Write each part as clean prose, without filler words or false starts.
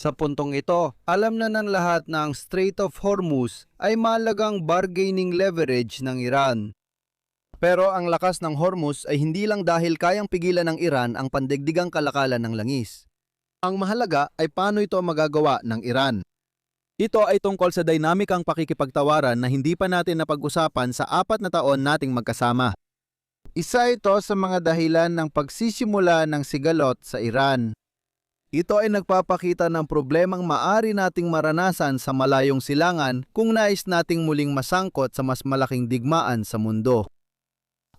Sa puntong ito, alam na ng lahat na ang Strait of Hormuz ay mahalagang bargaining leverage ng Iran. Pero ang lakas ng Hormuz ay hindi lang dahil kayang pigilan ng Iran ang pandigdigang kalakalan ng langis. Ang mahalaga ay paano ito magagawa ng Iran. Ito ay tungkol sa dynamikang pakikipagtawaran na hindi pa natin napag-usapan sa 4 na taon nating magkasama. Isa ito sa mga dahilan ng pagsisimula ng sigalot sa Iran. Ito ay nagpapakita ng problemang maari nating maranasan sa malayong silangan kung nais nating muling masangkot sa mas malaking digmaan sa mundo.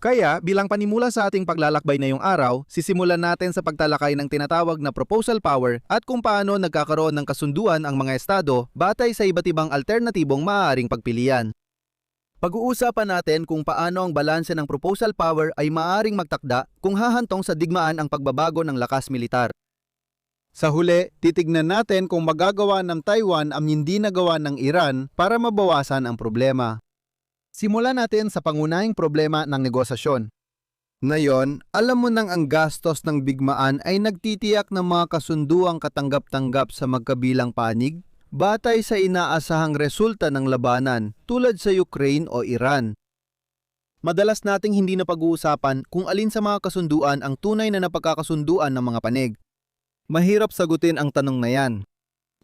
Kaya bilang panimula sa ating paglalakbay ngayong araw, sisimulan natin sa pagtalakay ng tinatawag na proposal power at kung paano nagkakaroon ng kasunduan ang mga estado batay sa iba't ibang alternatibong maaaring pagpilian. Pag-uusapan natin kung paano ang balanse ng proposal power ay maaaring magtakda kung hahantong sa digmaan ang pagbabago ng lakas militar. Sa huli, titignan natin kung magagawa ng Taiwan ang hindi nagawa ng Iran para mabawasan ang problema. Simulan natin sa pangunahing problema ng negosasyon. Ngayon, alam mo nang ang gastos ng digmaan ay nagtitiyak ng mga kasunduang katanggap-tanggap sa magkabilang panig, batay sa inaasahang resulta ng labanan tulad sa Ukraine o Iran. Madalas nating hindi na pag-uusapan kung alin sa mga kasunduan ang tunay na napagkakasunduan ng mga panig. Mahirap sagutin ang tanong na yan.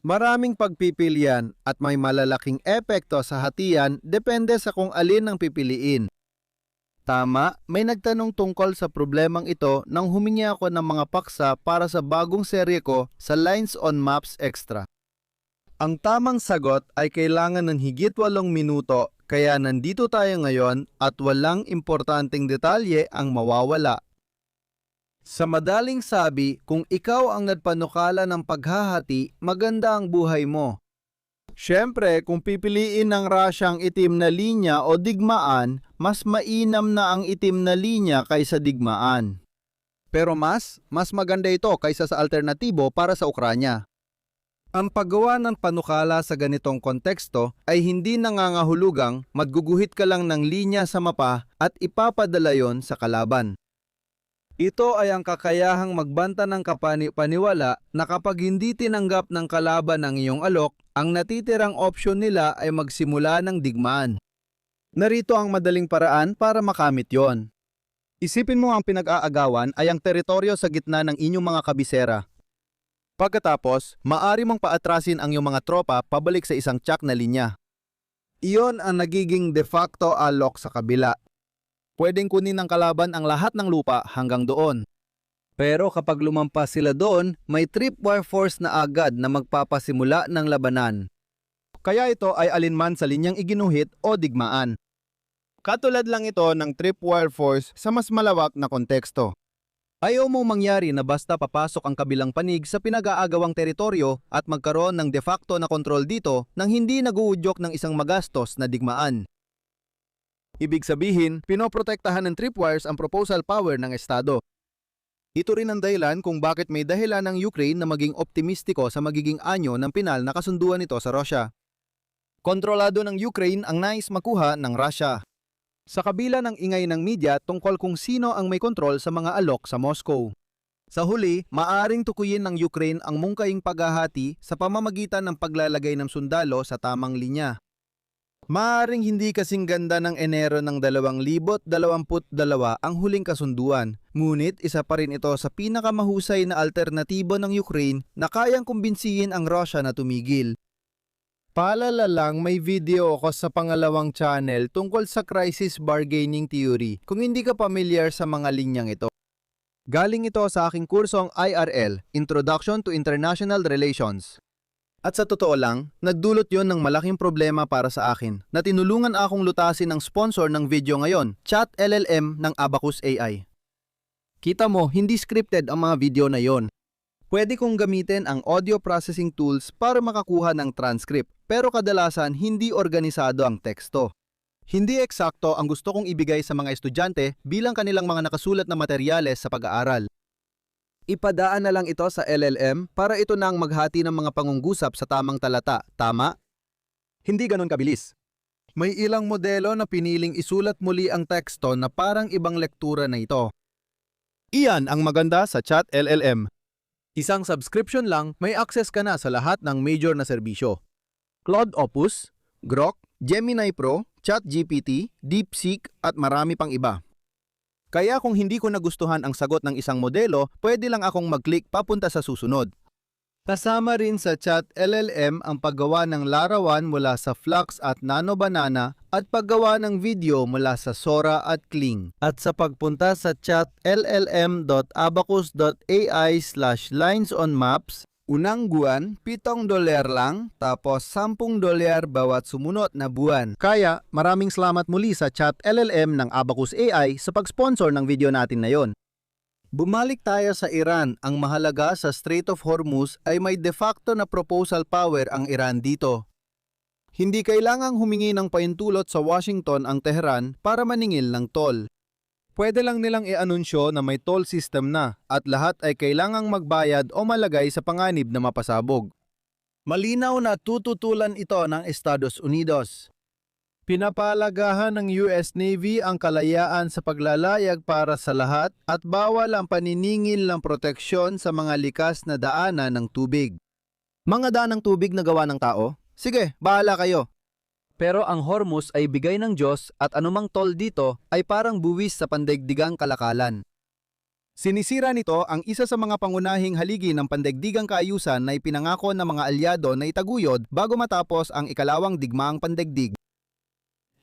Maraming pagpipilian at may malalaking epekto sa hatian depende sa kung alin ang pipiliin. Tama, may nagtanong tungkol sa problemang ito nang humingi ako ng mga paksa para sa bagong serye ko sa Lines on Maps Extra. Ang tamang sagot ay kailangan ng higit 8 minuto kaya nandito tayo ngayon at walang importanteng detalye ang mawawala. Sa madaling sabi, kung ikaw ang nagpanukala ng paghahati, maganda ang buhay mo. Siyempre, kung pipiliin ng Russia ang itim na linya o digmaan, mas mainam na ang itim na linya kaysa digmaan. Pero mas maganda ito kaysa sa alternatibo para sa Ukranya. Ang paggawa ng panukala sa ganitong konteksto ay hindi nangangahulugang magguguhit ka lang ng linya sa mapa at ipapadala yon sa kalaban. Ito ay ang kakayahang magbanta ng kapani-paniwala na kapag hindi tinanggap ng kalaban ang iyong alok, ang natitirang opsyon nila ay magsimula ng digmaan. Narito ang madaling paraan para makamit yon. Isipin mo ang pinag-aagawan ay ang teritoryo sa gitna ng inyong mga kabisera. Pagkatapos, maari mong paatrasin ang iyong mga tropa pabalik sa isang tiyak na linya. Iyon ang nagiging de facto alok sa kabila. Pwedeng kunin ng kalaban ang lahat ng lupa hanggang doon. Pero kapag lumampas sila doon, may tripwire force na agad na magpapasimula ng labanan. Kaya ito ay alinman sa linyang iginuhit o digmaan. Katulad lang ito ng tripwire force sa mas malawak na konteksto. Ayaw mo mangyari na basta papasok ang kabilang panig sa pinag-aagawang teritoryo at magkaroon ng de facto na kontrol dito nang hindi naguudyok ng isang magastos na digmaan. Ibig sabihin, pinoprotektahan ng tripwires ang proposal power ng Estado. Ito rin ang dahilan kung bakit may dahilan ng Ukraine na maging optimistiko sa magiging anyo ng pinal na kasunduan nito sa Russia. Kontrolado ng Ukraine ang nais makuha ng Russia. Sa kabila ng ingay ng media tungkol kung sino ang may kontrol sa mga alok sa Moscow. Sa huli, maaring tukuyin ng Ukraine ang mungkaing paghahati sa pamamagitan ng paglalagay ng sundalo sa tamang linya. Maaring hindi kasing ganda ng Enero ng 2022 ang huling kasunduan, ngunit isa pa rin ito sa pinakamahusay na alternatibo ng Ukraine na kayang kumbinsihin ang Russia na tumigil. Paalala lang, may video ako sa pangalawang channel tungkol sa crisis bargaining theory kung hindi ka pamilyar sa mga linyang ito. Galing ito sa aking kursong IRL, Introduction to International Relations. At sa totoo lang, nagdulot yon ng malaking problema para sa akin na tinulungan akong lutasin ng sponsor ng video ngayon, Chat LLM ng Abacus AI. Kita mo, hindi scripted ang mga video na yon. Pwede kong gamitin ang audio processing tools para makakuha ng transcript, pero kadalasan hindi organisado ang teksto. Hindi eksakto ang gusto kong ibigay sa mga estudyante bilang kanilang mga nakasulat na materyales sa pag-aaral. Ipadaan na lang ito sa LLM para ito na ang maghati ng mga pangungusap sa tamang talata, tama? Hindi ganon kabilis. May ilang modelo na piniling isulat muli ang teksto na parang ibang lektura na ito. Iyan ang maganda sa Chat LLM. Isang subscription lang, may access ka na sa lahat ng major na serbisyo. Claude Opus, Grok, Gemini Pro, ChatGPT, DeepSeek at marami pang iba. Kaya kung hindi ko nagustuhan ang sagot ng isang modelo, pwede lang akong mag-click papunta sa susunod. Kasama rin sa Chat LLM ang paggawa ng larawan mula sa Flux at Nano Banana at paggawa ng video mula sa Sora at Kling. At sa pagpunta sa chatllm.abacus.ai/linesonmaps, unang buwan, $7 lang, tapos $10 bawat sumunod na buwan. Kaya, maraming salamat muli sa Chat LLM ng Abacus AI sa pag-sponsor ng video natin na yon. Bumalik tayo sa Iran. Ang mahalaga sa Strait of Hormuz ay may de facto na proposal power ang Iran dito. Hindi kailangang humingi ng paintulot sa Washington ang Tehran para maningil ng toll. Pwede lang nilang i-anunsyo na may toll system na at lahat ay kailangang magbayad o malagay sa panganib na mapasabog. Malinaw na tututulan ito ng Estados Unidos. Pinapalagahan ng US Navy ang kalayaan sa paglalayag para sa lahat at bawal ang paniningil ng proteksyon sa mga likas na daanan ng tubig. Mga daan ng tubig na gawa ng tao? Sige, bahala kayo. Pero ang Hormuz ay bigay ng Diyos at anumang toll dito ay parang buwis sa pandaigdigang kalakalan. Sinisira nito ang isa sa mga pangunahing haligi ng pandaigdigang kaayusan na ipinangako ng mga alyado na itaguyod bago matapos ang ikalawang digmaang pandaigdig.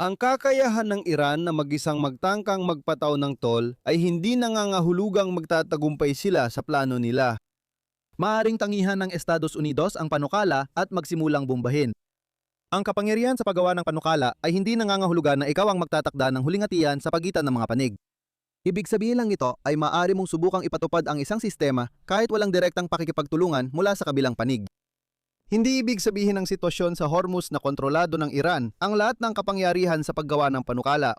Ang kakayahan ng Iran na mag-isang magtangkang magpataw ng toll ay hindi nangangahulugang magtatagumpay sila sa plano nila. Maaring tangihan ng Estados Unidos ang panukala at magsimulang bombahin. Ang kapangyarihan sa paggawa ng panukala ay hindi nangangahulugan na ikaw ang magtatakda ng huling hatian sa pagitan ng mga panig. Ibig sabihin lang ito ay maaari mong subukang ipatupad ang isang sistema kahit walang direktang pakikipagtulungan mula sa kabilang panig. Hindi ibig sabihin ng sitwasyon sa Hormuz na kontrolado ng Iran ang lahat ng kapangyarihan sa paggawa ng panukala.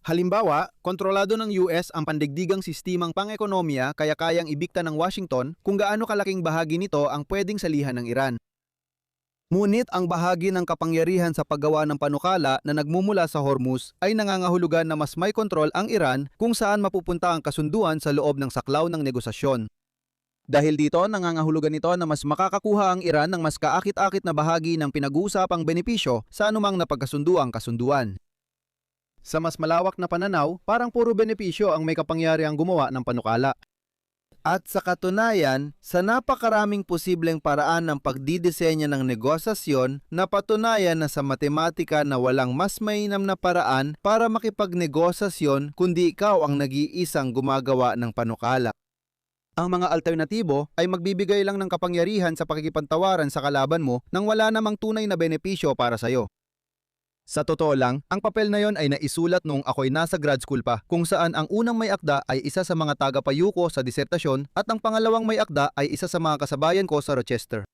Halimbawa, kontrolado ng US ang pandigdigang sistemang pang-ekonomiya kaya kayang ibikta ng Washington kung gaano kalaking bahagi nito ang pwedeng salihan ng Iran. Ngunit ang bahagi ng kapangyarihan sa paggawa ng panukala na nagmumula sa Hormuz ay nangangahulugan na mas may kontrol ang Iran kung saan mapupunta ang kasunduan sa loob ng saklaw ng negosasyon. Dahil dito, nangangahulugan nito na mas makakakuha ang Iran ng mas kaakit-akit na bahagi ng pinag-uusapang benepisyo sa anumang napagkasunduang kasunduan. Sa mas malawak na pananaw, parang puro benepisyo ang may kapangyarihang gumawa ng panukala. At sa katunayan, sa napakaraming posibleng paraan ng pagdidisenya ng negosasyon, napatunayan na sa matematika na walang mas mainam na paraan para makipagnegosasyon kundi ikaw ang nag-iisang gumagawa ng panukala. Ang mga alternatibo ay magbibigay lang ng kapangyarihan sa pakikipantawaran sa kalaban mo nang wala namang tunay na benepisyo para sa'yo. Sa totoo lang, ang papel na yon ay naisulat noong ako'y nasa grad school pa, kung saan ang unang may akda ay isa sa mga tagapayuko sa disertasyon at ang pangalawang may akda ay isa sa mga kasabayan ko sa Rochester.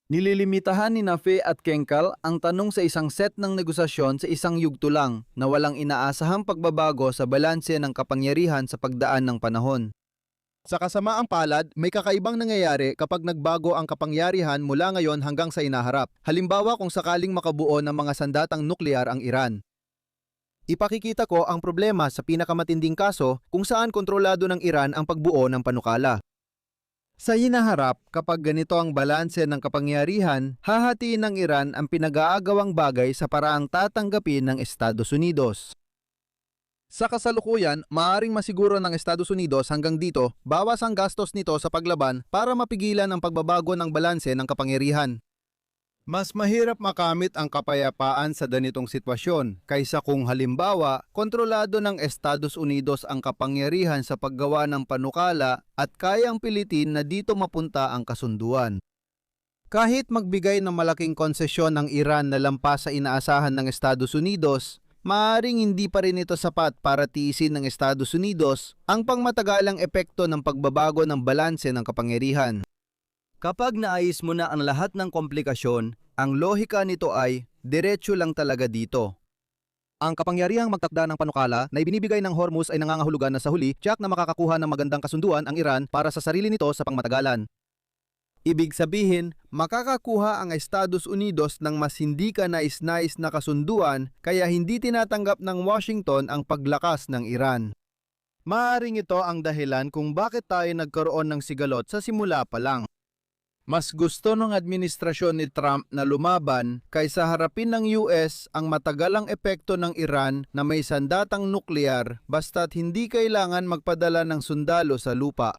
Nililimitahan ni Nafe at Kenkel ang tanong sa isang set ng negosasyon sa isang yugto lang na walang inaasahang pagbabago sa balanse ng kapangyarihan sa pagdaan ng panahon. Sa kasamaang palad, may kakaibang nangyayari kapag nagbago ang kapangyarihan mula ngayon hanggang sa inaharap. Halimbawa kung sakaling makabuo ng mga sandatang nuklear ang Iran. Ipakikita ko ang problema sa pinakamatinding kaso kung saan kontrolado ng Iran ang pagbuo ng panukala. Sa inaharap, kapag ganito ang balanse ng kapangyarihan, hahatiin ng Iran ang pinag-aagawang bagay sa paraang tatanggapin ng Estados Unidos. Sa kasalukuyan, maaaring masiguro ng Estados Unidos hanggang dito, bawas ang gastos nito sa paglaban para mapigilan ang pagbabago ng balanse ng kapangyarihan. Mas mahirap makamit ang kapayapaan sa ganitong sitwasyon kaysa kung halimbawa, kontrolado ng Estados Unidos ang kapangyarihan sa paggawa ng panukala at kayang pilitin na dito mapunta ang kasunduan. Kahit magbigay ng malaking konsesyon ng Iran na lampas sa inaasahan ng Estados Unidos, maaaring hindi pa rin ito sapat para tiisin ng Estados Unidos ang pangmatagalang epekto ng pagbabago ng balanse ng kapangyarihan. Kapag naayos mo na ang lahat ng komplikasyon, ang lohika nito ay diretso lang talaga dito. Ang kapangyarihang magtakda ng panukala na ibinibigay ng Hormuz ay nangangahulugan na sa huli, tiyak na makakakuha ng magandang kasunduan ang Iran para sa sarili nito sa pangmatagalan. Ibig sabihin, makakakuha ang Estados Unidos ng mas hindi ka nais-nais na kasunduan kaya hindi tinatanggap ng Washington ang paglakas ng Iran. Maaaring ito ang dahilan kung bakit tayo nagkaroon ng sigalot sa simula pa lang. Mas gusto ng administrasyon ni Trump na lumaban kaysa harapin ng US ang matagalang epekto ng Iran na may sandatang nuklear basta't hindi kailangan magpadala ng sundalo sa lupa.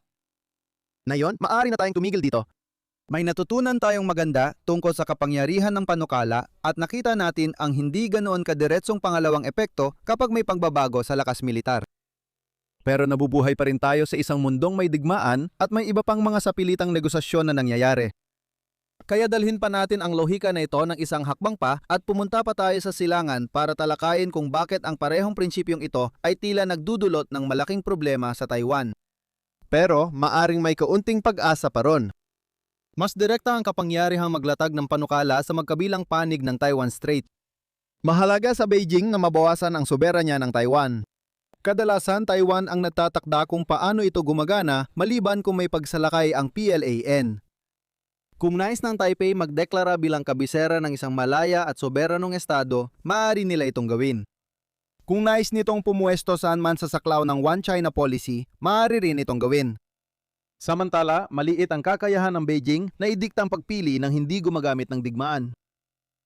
Ngayon, maaari na tayong tumigil dito. May natutunan tayong maganda tungkol sa kapangyarihan ng panukala at nakita natin ang hindi ganoon kadiretsong pangalawang epekto kapag may pagbabago sa lakas militar. Pero nabubuhay pa rin tayo sa isang mundong may digmaan at may iba pang mga sapilitang negosasyon na nangyayari. Kaya dalhin pa natin ang lohika na ito ng isang hakbang pa at pumunta pa tayo sa silangan para talakayin kung bakit ang parehong prinsipyong ito ay tila nagdudulot ng malaking problema sa Taiwan. Pero maaring may kaunting pag-asa pa ron. Mas direkta ang kapangyarihang maglatag ng panukala sa magkabilang panig ng Taiwan Strait. Mahalaga sa Beijing na mabawasan ang soberanya ng Taiwan. Kadalasan, Taiwan ang nagtatakda kung paano ito gumagana maliban kung may pagsalakay ang PLAN. Kung nais ng Taipei magdeklara bilang kabisera ng isang malaya at soberanong estado, maaari nila itong gawin. Kung nais nitong pumuesto saan man sa saklaw ng One China policy, maaari rin itong gawin. Samantala, maliit ang kakayahan ng Beijing na idiktang pagpili ng hindi gumagamit ng digmaan.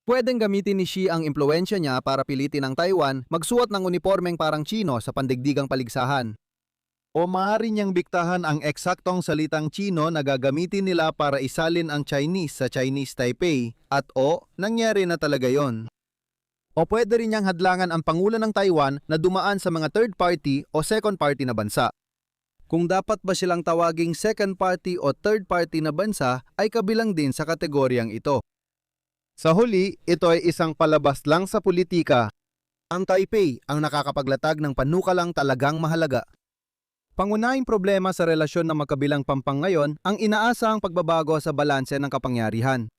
Pwedeng gamitin ni Xi ang impluensya niya para pilitin ang Taiwan magsuot ng unipormeng parang Chino sa pandigdigang paligsahan. O maaari niyang biktahan ang eksaktong salitang Chino na gagamitin nila para isalin ang Chinese sa Chinese Taipei at nangyari na talaga yon. O pwede rin niyang hadlangan ang Pangulo ng Taiwan na dumaan sa mga third party o second party na bansa. Kung dapat ba silang tawaging second party o third party na bansa ay kabilang din sa kategoryang ito. Sa huli, ito ay isang palabas lang sa politika. Ang Taipei ang nakakapaglatag ng panukalang talagang mahalaga. Pangunahing problema sa relasyon ng magkabilang pampang ngayon ang inaasahang pagbabago sa balanse ng kapangyarihan.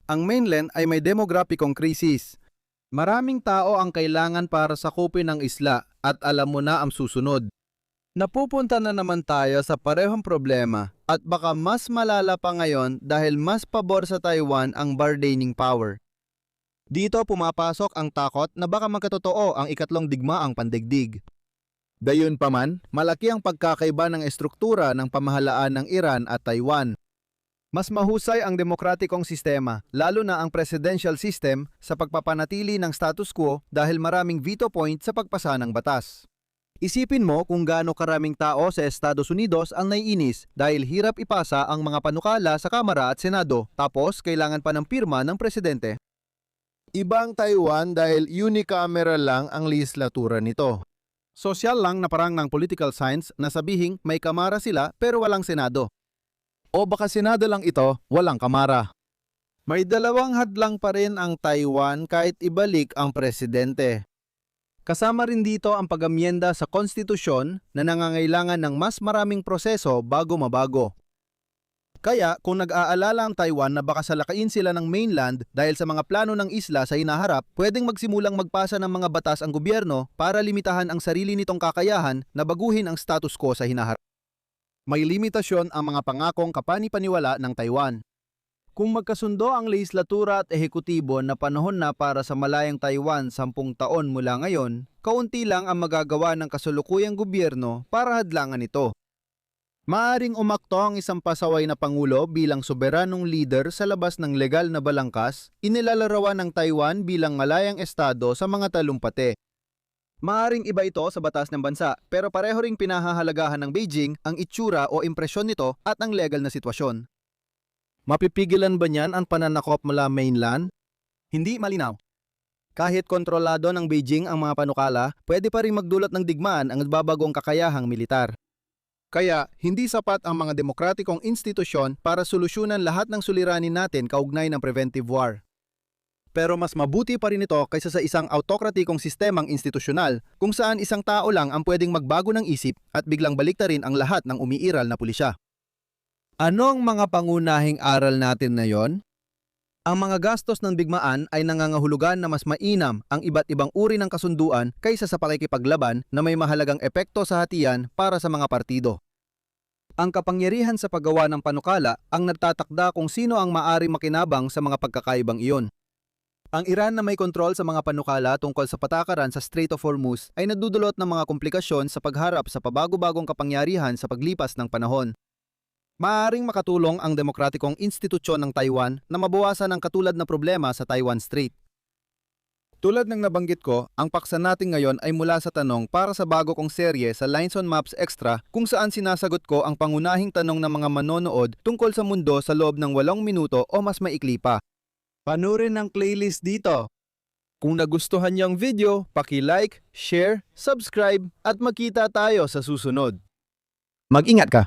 Ang mainland ay may demograpikong krisis. Maraming tao ang kailangan para sakupin ang isla at alam mo na ang susunod. Napupunta na naman tayo sa parehong problema at baka mas malala pa ngayon dahil mas pabor sa Taiwan ang bargaining power. Dito pumapasok ang takot na baka magkatotoo ang ikatlong digmaang pandigdig. Gayunpaman, malaki ang pagkakaiba ng estruktura ng pamahalaan ng Iran at Taiwan. Mas mahusay ang demokratikong sistema, lalo na ang presidential system sa pagpapanatili ng status quo dahil maraming veto point sa pagpasa ng batas. Isipin mo kung gaano karaming tao sa Estados Unidos ang naiinis dahil hirap ipasa ang mga panukala sa Kamara at Senado tapos kailangan pa ng pirma ng presidente. Ibang Taiwan dahil unicameral lang ang legislatura nito. Sosyal lang na parang ng political science na sabihing may kamara sila pero walang Senado. O baka Senado lang ito, walang kamara. May dalawang hadlang pa rin ang Taiwan kahit ibalik ang presidente. Kasama rin dito ang pag-amyenda sa konstitusyon na nangangailangan ng mas maraming proseso bago mabago. Kaya kung nag-aalala ang Taiwan na baka salakain sila ng mainland dahil sa mga plano ng isla sa hinaharap, pwedeng magsimulang magpasa ng mga batas ang gobyerno para limitahan ang sarili nitong kakayahan na baguhin ang status quo sa hinaharap. May limitasyon ang mga pangakong kapani-paniwala ng Taiwan. Kung magkasundo ang legislatura at ehekutibo na panahon na para sa malayang Taiwan 10 taon mula ngayon, kaunti lang ang magagawa ng kasalukuyang gobyerno para hadlangan ito. Maaring umakto ang isang pasaway na pangulo bilang soberanong leader sa labas ng legal na balangkas, inilalarawan ng Taiwan bilang malayang estado sa mga talumpati. Maaring iba ito sa batas ng bansa, pero pareho ring pinahahalagahan ng Beijing ang itsura o impresyon nito at ang legal na sitwasyon. Mapipigilan ba niyan ang pananakop mula mainland? Hindi malinaw. Kahit kontrolado ng Beijing ang mga panukala, pwede pa rin magdulot ng digmaan ang nagbabagong kakayahang militar. Kaya, hindi sapat ang mga demokratikong institusyon para solusyonan lahat ng suliranin natin kaugnay ng preventive war. Pero mas mabuti pa rin ito kaysa sa isang autokratikong sistemang institusyonal kung saan isang tao lang ang pwedeng magbago ng isip at biglang baliktarin ang lahat ng umiiral na pulisya. Ano ang mga pangunahing aral natin na yon? Ang mga gastos ng digmaan ay nangangahulugan na mas mainam ang iba't ibang uri ng kasunduan kaysa sa pakikipaglaban na may mahalagang epekto sa hatian para sa mga partido. Ang kapangyarihan sa paggawa ng panukala ang nagtatakda kung sino ang maari makinabang sa mga pagkakaibang iyon. Ang Iran na may kontrol sa mga panukala tungkol sa patakaran sa Strait of Hormuz ay nadudulot ng mga komplikasyon sa pagharap sa pabago-bagong kapangyarihan sa paglipas ng panahon. Maaaring makatulong ang demokratikong institusyon ng Taiwan na mabawasan ang katulad na problema sa Taiwan Strait. Tulad ng nabanggit ko, ang paksa natin ngayon ay mula sa tanong para sa bago kong serye sa Lines on Maps Extra kung saan sinasagot ko ang pangunahing tanong ng mga manonood tungkol sa mundo sa loob ng 8 minuto o mas maikli pa. Panurin ang playlist dito. Kung nagustuhan niyo ang video, paki-like, share, subscribe at magkita tayo sa susunod. Mag-ingat ka!